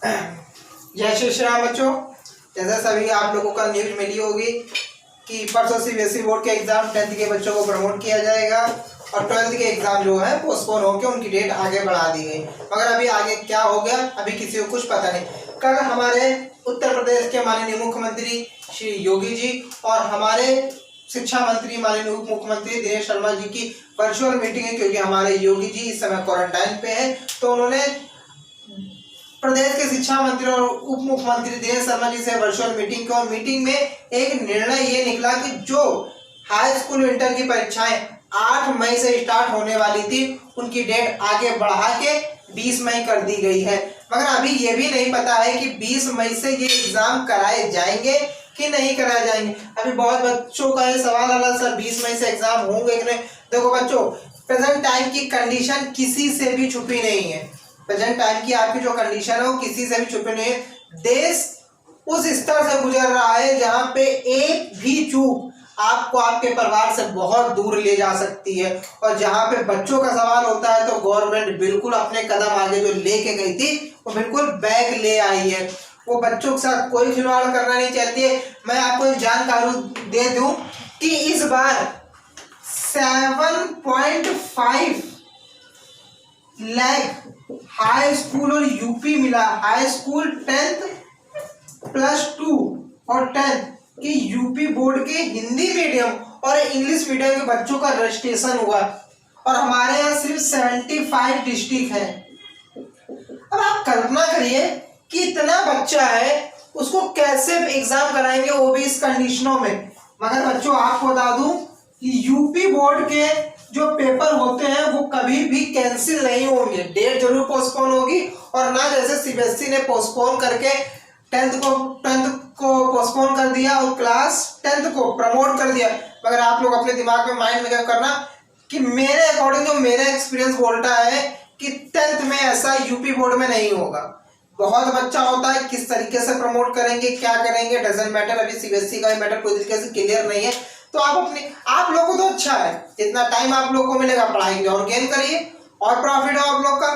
जय श्री श्याम बच्चों। जैसा सभी आप लोगों का न्यूज मिली होगी कि परसों सीबीएसई बोर्ड के एग्जाम 10th के बच्चों को प्रमोट किया जाएगा और 12th के एग्जाम जो है पोस्टपोन होकर उनकी डेट आगे बढ़ा दी गई। मगर अभी आगे क्या हो गया अभी किसी को कुछ पता नहीं। कल हमारे उत्तर प्रदेश के माननीय मुख्यमंत्री श्री योगी जी और हमारे शिक्षा मंत्री माननीय उप मुख्यमंत्री दिनेश शर्मा जी की वर्चुअल मीटिंग है, क्योंकि हमारे योगी जी इस समय क्वारंटाइन पे है। तो उन्होंने प्रदेश के शिक्षा मंत्री और उप मुख्यमंत्री दिनेश शर्मा जी से वर्चुअल मीटिंग की और मीटिंग में एक निर्णय ये निकला कि जो हाई स्कूल इंटर की परीक्षाएं 8 मई से स्टार्ट होने वाली थी उनकी डेट आगे बढ़ा के 20 मई कर दी गई है। मगर अभी ये भी नहीं पता है कि 20 मई से ये एग्जाम कराए जाएंगे कि नहीं कराए जाएंगे। अभी बहुत बच्चों का ये सवाल आ रहा सर 20 मई से एग्जाम होंगे कि नहीं। देखो बच्चों, प्रेजेंट टाइम की कंडीशन किसी से भी छुपी नहीं है। प्रेजेंट टाइम की आपकी जो कंडीशन है वो किसी से भी छुपी नहीं है। देश उस स्तर से गुजर रहा है जहां पे एक भी चूक आपको आपके परिवार से बहुत दूर ले जा सकती है। और जहां पे बच्चों का सवाल होता है तो गवर्नमेंट बिल्कुल अपने कदम आगे जो लेके गई थी वो बिल्कुल बैक ले आई है। वो बच्चों के साथ कोई खिलवाड़ करना नहीं चाहती है। मैं आपको एक जानकारी दे दूं कि इस बार 7.5 लाख हाई स्कूल और यूपी मिला। हाई स्कूल 10th +2 और 10th की यूपी बोर्ड के हिंदी मीडियम और इंग्लिश मीडियम के बच्चों का रजिस्ट्रेशन हुआ और हमारे यहाँ सिर्फ 75 डिस्ट्रिक्ट है। अब आप कल्पना करिए कि इतना बच्चा है उसको कैसे एग्जाम कराएंगे वो भी इस कंडीशनों में। मगर बच्चों आपको बता दूं कि यूपी बोर्ड के जो पेपर होते हैं वो कभी भी कैंसिल नहीं होंगे। डेट जरूर पोस्टपोन होगी और ना जैसे सीबीएसई ने पोस्टपोन करके 10th को पोस्टपोन कर दिया और क्लास 10th को प्रमोट कर दिया। मगर आप लोग अपने दिमाग में माइंड में क्या करना कि मेरे अकॉर्डिंग जो मेरा एक्सपीरियंस बोलता है कि 10th में ऐसा यूपी बोर्ड में नहीं होगा। बहुत बच्चा होता है, किस तरीके से प्रमोट करेंगे क्या करेंगे डजेंट मैटर। अभी सीबीएसई का मैटर कोई तरीके से क्लियर नहीं है। तो आप लोगों को तो अच्छा है, जितना टाइम आप लोग को मिलेगा पढ़ाई और गेन करिए और प्रॉफिट हो आप लोग का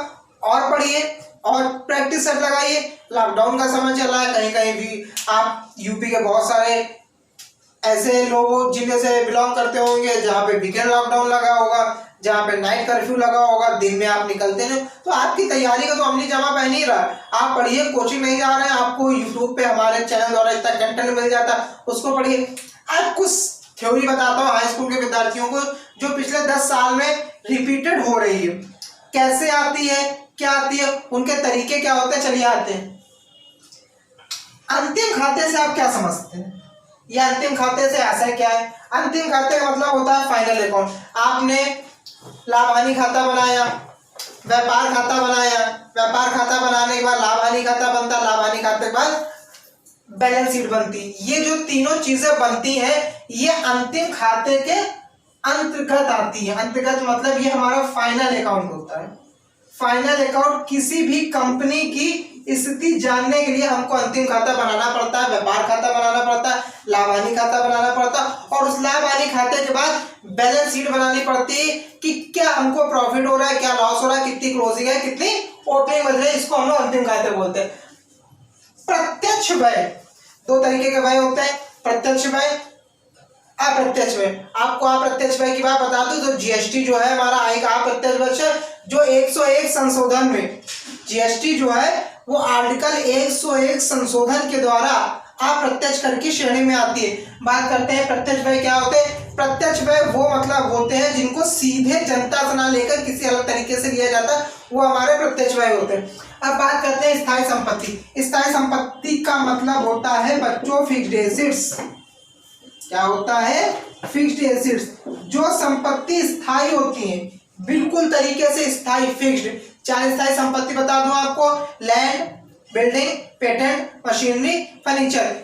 और पढ़िए और प्रैक्टिस सेट लगाइए। लॉकडाउन का समय चल रहा है, कहीं कहीं भी आप यूपी के बहुत सारे ऐसे लोग जिले से बिलोंग करते होंगे जहाँ पे वीकेंड लॉकडाउन लगा होगा, जहाँ पे नाइट कर्फ्यू लगा होगा, दिन में आप निकलते नहीं। तो आपकी तैयारी का तो अमली जमा पहन ही रहा। आप पढ़िए, कोचिंग नहीं जा रहे हैं, आपको यूट्यूब पे हमारे चैनल द्वारा इतना कंटेंट मिल जाता उसको पढ़िए। आज कुछ थ्योरी बताता हूँ हाई स्कूल के विद्यार्थियों को जो पिछले 10 साल में रिपीटेड हो रही है। कैसे आती है, क्या आती है, उनके तरीके क्या होते हैं, चलिए आते हैं। अंतिम खाते से आप क्या समझते हैं? ये अंतिम खाते से ऐसा क्या है? अंतिम खाते का मतलब होता है फाइनल अकाउंट। आपने लाभ हानि खाता बनाया, व्यापार खाता बनाया, व्यापार खाता बनाने के बाद लाभ हानि खाता बनता, लाभ हानि खाते के बाद बैलेंस शीट बनती। ये जो तीनों चीजें बनती हैं ये अंतिम खाते के अंतर्गत आती है। अंतर्गत मतलब ये हमारा फाइनल अकाउंट होता है। फाइनल अकाउंट किसी भी कंपनी की स्थिति जानने के लिए हमको अंतिम खाता बनाना पड़ता है, व्यापार खाता बनाना पड़ता है, लाभ हानि खाता बनाना पड़ता है और उस लाभ हानि खाते के बाद बैलेंस शीट बनानी पड़ती है कि क्या हमको प्रॉफिट हो रहा है, क्या लॉस हो रहा है, कितनी क्लोजिंग है, कितनी ओपनिंग बच रही है। इसको हम लोग अंतिम खाते बोलते हैं। प्रत्यक्ष व्यय, 2 तरीके के व्यय होते हैं, प्रत्यक्ष व्यय, अप्रत्यक्ष व्यय। आपको अप्रत्यक्ष व्यय की बात बता दूं तो जीएसटी जो है हमारा आय का अप्रत्यक्ष व्यय जो 101 संशोधन में जीएसटी जो है वो आर्टिकल 101 संशोधन के द्वारा अप्रत्यक्ष कर की श्रेणी में आती है। बात करते हैं प्रत्यक्ष व्यय क्या होते हैं। प्रत्यक्ष व्यय वो मतलब होते हैं जिनको सीधे जनता से ना लेकर किसी अलग तरीके से लिया जाता है, वो हमारे प्रत्यक्ष व्यय होते हैं। अब बात करते हैं स्थायी संपत्ति। स्थायी संपत्ति का मतलब होता है बच्चों फिक्स्ड एसेट्स। क्या होता है? Fixed assets. जो संपत्ति स्थायी होती है बिल्कुल तरीके से स्थायी फिक्स्ड। 4 स्थायी संपत्ति बता दूं आपको, land, building, patent, machinery, furniture.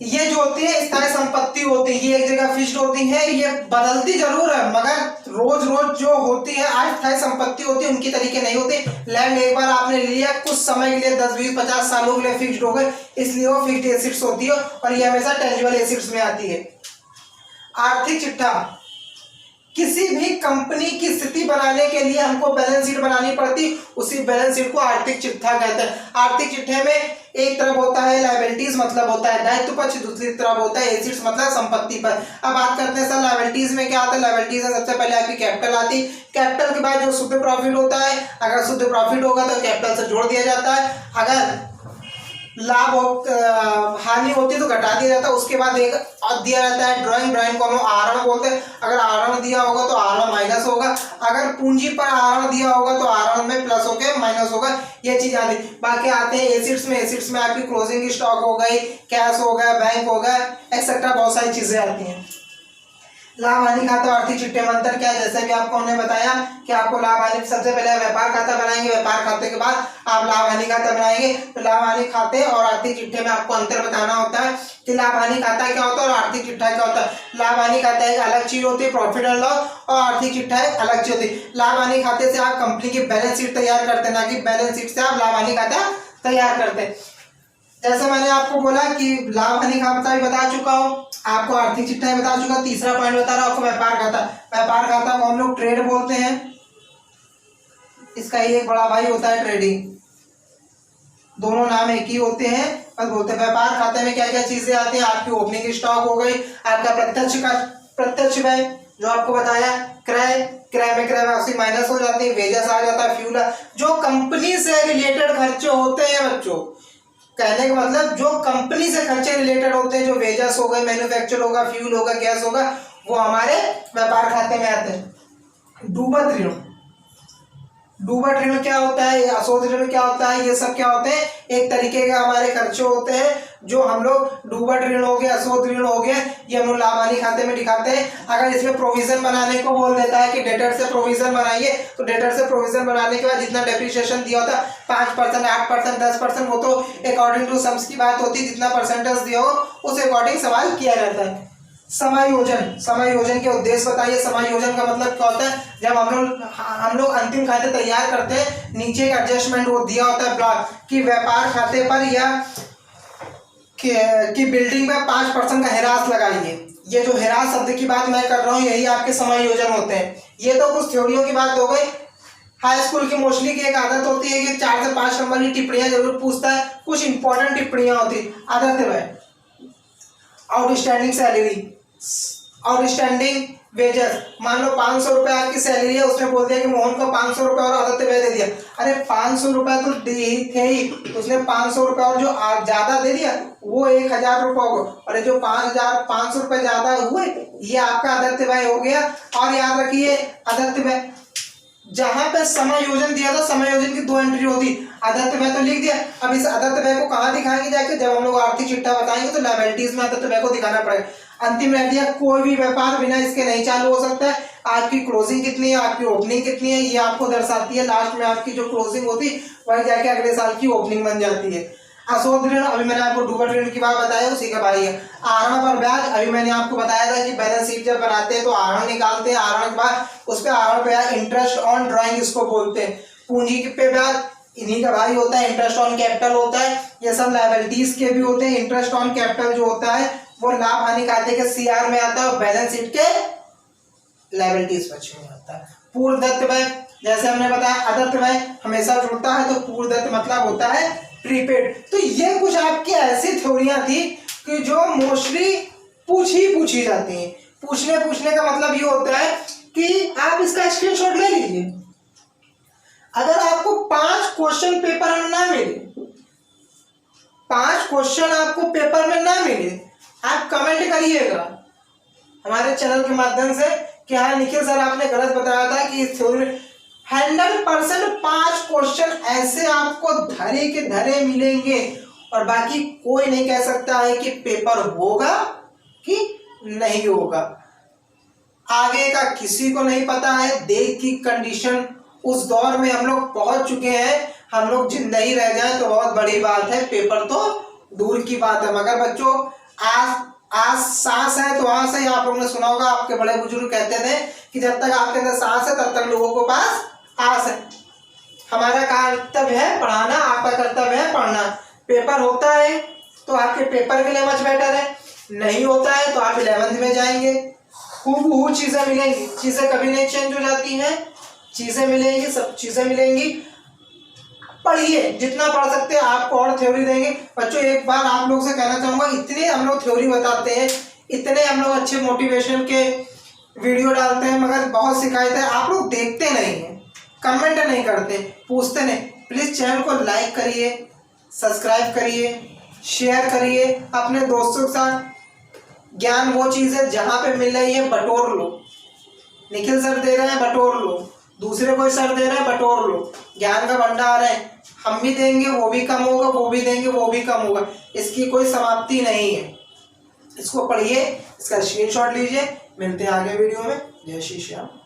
ये जो होती है स्थायी संपत्ति होती है, ये एक जगह फिक्स्ड होती है, ये बदलती जरूर है मगर रोज रोज जो होती है आज स्थायी संपत्ति होती है उनकी तरीके नहीं होती। लैंड एक बार आपने लिया कुछ समय के लिए 10, 20, 50 सालों के लिए फिक्स्ड हो गए, इसलिए वो फिक्स्ड एसेट्स होती है और ये हमेशा टेंजिबल एसेट्स में आती है। आर्थिक चिट्ठा किसी भी कंपनी की स्थिति बनाने के लिए हमको बैलेंस शीट बनानी पड़ती, उसी बैलेंस शीट को आर्थिक चिट्ठा कहते हैं। आर्थिक चिट्ठे में एक तरफ होता है लायबिलिटीज, मतलब होता है दायित्व पक्ष, दूसरी तरफ होता है एसेट्स, मतलब संपत्ति पर। अब बात करते हैं सर लायबिलिटीज में क्या आता है। लायबिलिटीज में सबसे पहले आपकी कैपिटल आती, कैपिटल के बाद जो शुद्ध प्रॉफिट होता है, अगर शुद्ध प्रॉफिट होगा तो कैपिटल से जोड़ दिया जाता है, अगर हानि होती है तो घटा दिया जाता है। उसके बाद एक दिया जाता है ड्राइंग, ड्राइंग को हम आहरण बोलते हैं। अगर आहरण दिया होगा तो आहरण माइनस होगा, अगर पूंजी पर आहरण दिया होगा तो आहरण में प्लस होकर माइनस होगा, ये चीज आती है। बाकी आते हैं एसिड्स में, एसिड्स में आपकी क्लोजिंग स्टॉक हो गई, कैश हो गया, बैंक हो गया, एक्सेट्रा बहुत सारी चीजें आती हैं। लाभ हानि खाता और आर्थिक चिट्ठे में अंतर क्या है, जैसे भी आपको हमने बताया कि आपको लाभ हानि सबसे पहले व्यापार खाता बनाएंगे, व्यापार खाते के बाद आप लाभ हानि खाता बनाएंगे। तो लाभ हानि खाते और आर्थिक चिट्ठे में आपको अंतर बताना होता है कि लाभ हानि खाता क्या होता है और आर्थिक चिट्ठा क्या होता है। लाभ हानि खाता एक अलग चीज होती है, प्रॉफिट एंड लॉस, और आर्थिक चिट्ठा एक अलग चीज होती है। लाभ हानि खाते से आप कंपनी की बैलेंस शीट तैयार करते हैं, ना कि बैलेंस शीट से आप लाभ हानि खाता तैयार करते हैं। जैसे मैंने आपको बोला कि लाभ हानि खाता भी बता चुका हूं, आपको आर्थिक चिट्ठा बता चुका। तीसरा पॉइंट बता रहा हूं आपको व्यापार खाता। व्यापार खाता को हम लोग ट्रेड बोलते हैं, इसका ही एक बड़ा भाई होता है ट्रेडिंग, दोनों नाम एक ही होते हैं, बस बोलते हैं। व्यापार खाते में क्या क्या चीजें आती हैं, आपकी ओपनिंग स्टॉक हो गई, आपका प्रत्यक्ष व्यय जो आपको बताया, क्रय में क्रय वापसी माइनस हो जाती है, वेजेस आ जाता है, फ्यूल, जो कंपनी से रिलेटेड खर्चे होते हैं बच्चों, कहने का मतलब जो कंपनी से खर्चे रिलेटेड होते हैं, जो वेजेस हो गए, मैन्युफैक्चर होगा, फ्यूल होगा, गैस होगा, वो हमारे व्यापार खाते में आते हैं। डूबत ऋण, डूबत ऋण क्या होता है, अशोध ऋण क्या होता है, ये सब क्या होते हैं, एक तरीके के हमारे खर्चे होते हैं जो हम लोग डूबत ऋण हो गया, अशोध ऋण हो गया, ये हम लोग लाभ हानि खाते में दिखाते हैं। अगर इसमें प्रोविजन बनाने को बोल देता है कि डेटर से प्रोविजन बनाइए, तो डेटर से प्रोविजन बनाने के बाद जितना डेप्रिसिएशन दिया होता है 5%, 8%, 10%, वो तो अकॉर्डिंग टू सम्स की बात होती है, जितना परसेंटेज दिया हो उस अकॉर्डिंग सवाल किया जाता है। समायोजन, समायोजन के उद्देश्य बताइए। समायोजन का मतलब क्या होता है, जब हम लोग अंतिम खाते तैयार करते हैं, नीचे एक एडजस्टमेंट वो दिया होता है ब्लॉक कि व्यापार खाते पर या कि बिल्डिंग में 5% का हेरास लगाइए। ये जो हेरास शब्द की बात मैं कर रहा हूँ, यही आपके समायोजन होते हैं। ये तो कुछ थ्योरियों की बात हो गई। हाई स्कूल की मोस्टली की एक आदत होती है कि 4 से 5 नंबर की टिप्पणियां जरूर पूछता है, कुछ इंपॉर्टेंट टिप्पणियां होती। आदत है आउटस्टैंडिंग सैलरी, आउटस्टैंडिंग वेजेस, मान लो 500 रुपए आपकी सैलरी है, उसने बोल दिया कि मोहन को 500 रुपए और आदत व्यय दे दिया। अरे 500 रुपए तो थे ही, उसने 500 रुपए और जो ज्यादा दे दिया वो 1000 रुपए को, और जो 5500 रुपए ज्यादा हुए ये आपका आदत व्यय हो गया। और याद रखिए आदत व्यय जहां पे समायोजन दिया था, समायोजन की 2 एंट्री होती, आदत व्यय तो लिख दिया। अब इस आदत व्यय को कहाँ दिखाएंगे जाके, जब हम लोग आर्थिक चिट्ठा बताएंगे तो लायबिलिटीज में आदत व्यय को दिखाना पड़ेगा। अंतिम रह दिया कोई भी व्यापार बिना इसके नहीं चालू हो सकता है। आपकी क्लोजिंग कितनी है, आपकी ओपनिंग कितनी है, ये आपको दर्शाती है। लास्ट में आपकी जो क्लोजिंग होती है वही जाके अगले साल की ओपनिंग बन जाती है। अशोध ऋण, अभी मैंने आपको डूबत ऋण की बात बताया, उसी का भाई है। आहरण पर ब्याज, अभी मैंने आपको बताया था कि बैलेंस शीट जब बनाते हैं तो आहरण निकालते हैं, आहरण के बाद उस पर आहरण ब्याज, इंटरेस्ट ऑन ड्राइंग इसको बोलते हैं। पूंजी पे ब्याज इन्हीं का भाई होता है, इंटरेस्ट ऑन कैपिटल होता है। ये सब लायबिलिटीज के भी होते हैं। इंटरेस्ट ऑन कैपिटल जो होता है वो लाभ हानि खाते के सीआर में आता है और बैलेंस शीट के लायबिलिटीज पक्ष में आता है। पूर्व दत्त व्यय, जैसे हमने बताया अदत्त व्यय हमेशा जुड़ता है, तो पूर्व दत्त मतलब होता है प्रीपेड। तो ये कुछ आपकी ऐसी थ्योरियां थी कि जो मोस्टली पूछी जाती हैं। पूछने का मतलब ये होता है कि आप इसका स्क्रीनशॉट ले लीजिए। अगर आपको 5 क्वेश्चन पेपर में ना मिले, 5 क्वेश्चन आपको पेपर में ना मिले, आप कमेंट करिएगा हमारे चैनल के माध्यम से कि हाँ निखिल सर आपने गलत बताया था कि इस थ्योरी 100% 5 क्वेश्चन ऐसे आपको धरे के धरे मिलेंगे, और बाकी कोई नहीं कह सकता है कि पेपर होगा कि नहीं होगा। आगे का किसी को नहीं पता है। देश की कंडीशन उस दौर में हम लोग पहुंच चुके हैं, हम लोग जिंदा ही रह जाए तो बहुत बड़ी बात है, पेपर तो दूर की बात है। मगर बच्चों आज सांस है तो आस है। आप लोगों ने सुना होगा, आपके बड़े बुजुर्ग कहते थे कि जब तक आपके अंदर सांस है तब तक लोगों के पास आस है। हमारा कर्तव्य है पढ़ाना, आपका कर्तव्य है पढ़ना। पेपर होता है तो आपके पेपर के लिए मच बेटर है, नहीं होता है तो आप 11th में जाएंगे, हूबहू चीजें मिलेंगी, चीजें कभी नहीं चेंज हो जाती हैं, चीजें मिलेंगी, सब चीजें मिलेंगी। पढ़िए, जितना पढ़ सकते हैं। आपको और थ्योरी देंगे बच्चों। एक बार आप लोग से कहना चाहूंगा, इतने हम लोग थ्योरी बताते हैं, इतने हम लोग अच्छे मोटिवेशन के वीडियो डालते हैं, मगर बहुत शिकायत है आप लोग देखते नहीं हैं, कमेंट नहीं करते, पूछते नहीं। प्लीज चैनल को लाइक करिए, सब्सक्राइब करिए, शेयर करिए अपने दोस्तों के साथ। ज्ञान वो चीज है जहां पे मिल रही है बटोर लो। निखिल सर दे रहे हैं, बटोर लो। दूसरे कोई सर दे रहे हैं, बटोर लो। ज्ञान का भंडार है, हम भी देंगे वो भी कम होगा, वो भी देंगे वो भी कम होगा। इसकी कोई समाप्ति नहीं है। इसको पढ़िए, इसका स्क्रीनशॉट लीजिए। मिलते हैं आगे वीडियो में। जय श्री श्याम।